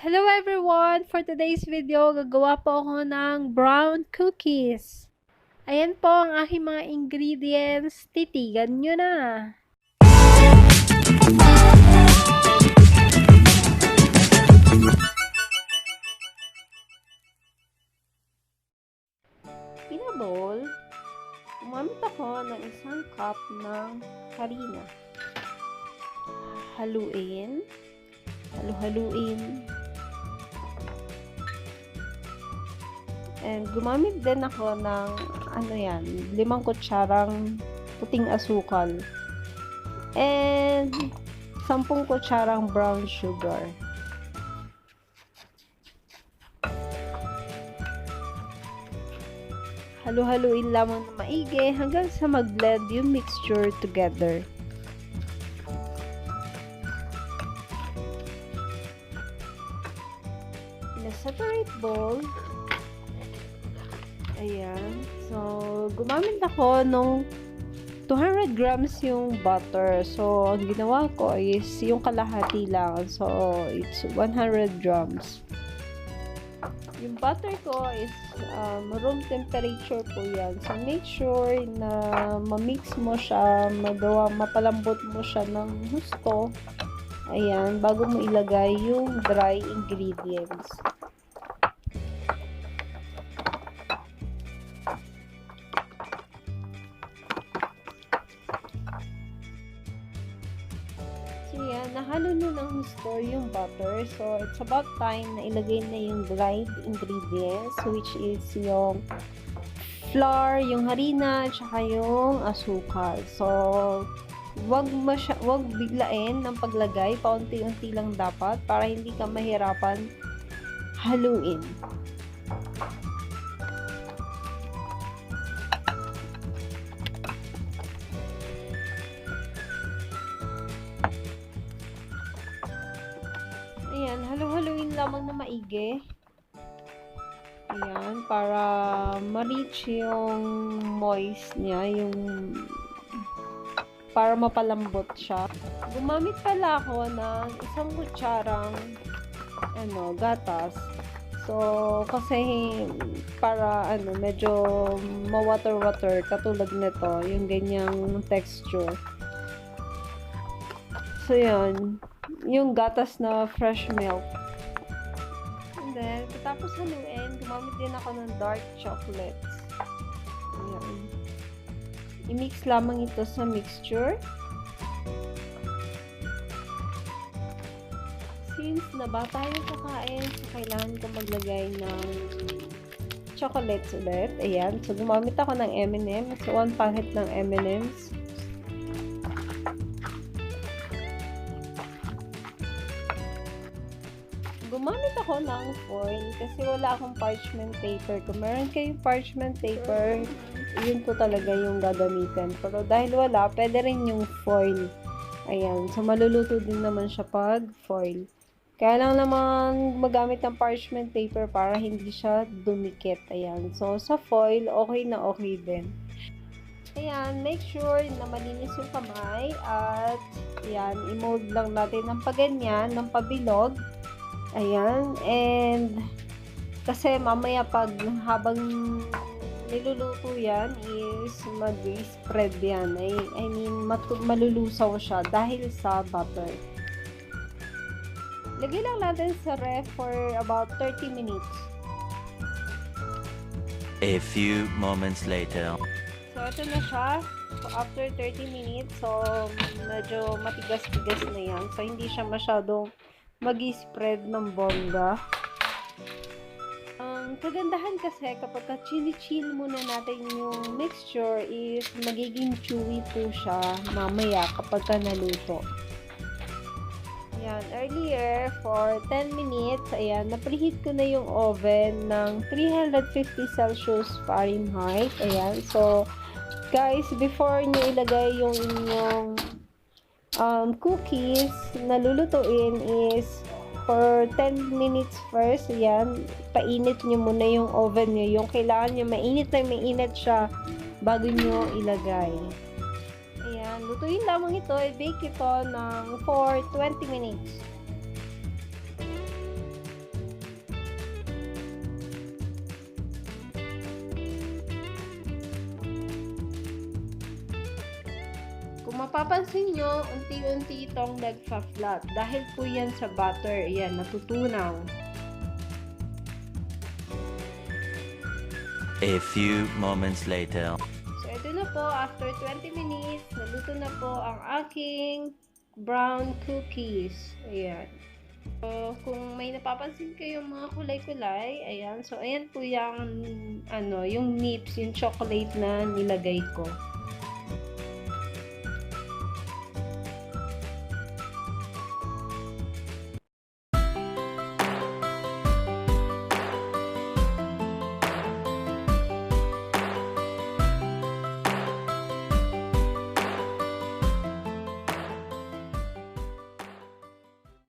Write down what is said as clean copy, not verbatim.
Hello everyone! For today's video, gagawa po ako ng brown cookies. Ayan po ang aking mga ingredients. Titigan nyo na! In a bowl, gumamit ako ng isang cup ng harina. Haluin. And gumamit din ako ng 5 kutsarang puting asukal. And 10 kutsarang brown sugar. Halu-haluin lamang na maigi hanggang sa mag-blend yung mixture together. In a separate bowl, ayan. So, gumamit ako nung 200 grams yung butter. So, ang ginawa ko is yung kalahati lang. So, it's 100 grams. Yung butter ko is room temperature po yan. So, make sure na ma-mix mo siya, mapalambot mo siya ng husto. Ayan, bago mo ilagay yung dry ingredients. So, yan, nahalo na ng gusto yung butter. So, it's about time na ilagay na yung dried ingredients, which is yung flour, yung harina, tsaka yung asukal. So, wag biglain ng paglagay. Paunti-unti lang dapat para hindi ka mahirapan haluin. Ayan, halu-haluin lamang na maigi. Ayan, para ma-reach yung moist niya, yung para mapalambot siya. Gumamit pala ako ng 1 kutsarang gatas. So, kasi para medyo ma-water-water katulad nito, yung ganyang texture. So, yun. Yung gatas na fresh milk. And then, tapos haluin, gumamit din ako ng dark chocolates. Ayan. I-mix lamang ito sa mixture. Since nabata yung kakain, so kailangan ko maglagay ng chocolates ulit. Ayan. So, gumamit ako ng m&ms. So, 1 packet ng m&ms. Gumamit ako ng foil kasi wala akong parchment paper. Kung meron kayong parchment paper, yun po talaga yung gagamitin. Pero dahil wala, pwede rin yung foil. Ayan. So, maluluto din naman siya pag foil. Kaya lang naman magamit ng parchment paper para hindi siya dumikit. Ayan. So, sa foil, okay na okay din. Ayan. Make sure na malinis yung kamay. At, ayan, i-mold lang natin ng paganyan, ng pabilog. Ayan, and kasi mamaya habang niluluto yan is mag-spread yan. I mean, malulusaw siya dahil sa butter. Lagay lang natin sa ref for about 30 minutes. A few moments later. So, ito na siya. So, after 30 minutes, so medyo matigas-tigas na yan. So, hindi siya masyadong mag-spread ng bongga. Ang kagandahan kasi kapag chili-chill muna natin yung mixture is magiging chewy po siya mamaya kapag naluto. Ayan, earlier for 10 minutes, ayan, na-preheat ko na yung oven ng 350 Celsius Fahrenheit. Ayan, so guys, before nyo ilagay yung inyong cookies na lulutuin is for 10 minutes first. Ayan, painit nyo muna yung oven nyo. Yung kailangan nyo mainit na mainit siya bago nyo ilagay. Ayan, lutuin lamang ito. I-bake ito for 20 minutes. mapapansin nyo, unti-unti itong nagpa-flat. Dahil po yan sa butter. Ayan, natutunaw. A few moments later. So, ito na po. After 20 minutes, naluto na po ang aking brown cookies. Ayan. So, kung may napapansin kayong mga kulay-kulay, ayan. So, ayan po yung, yung nips, yung chocolate na nilagay ko.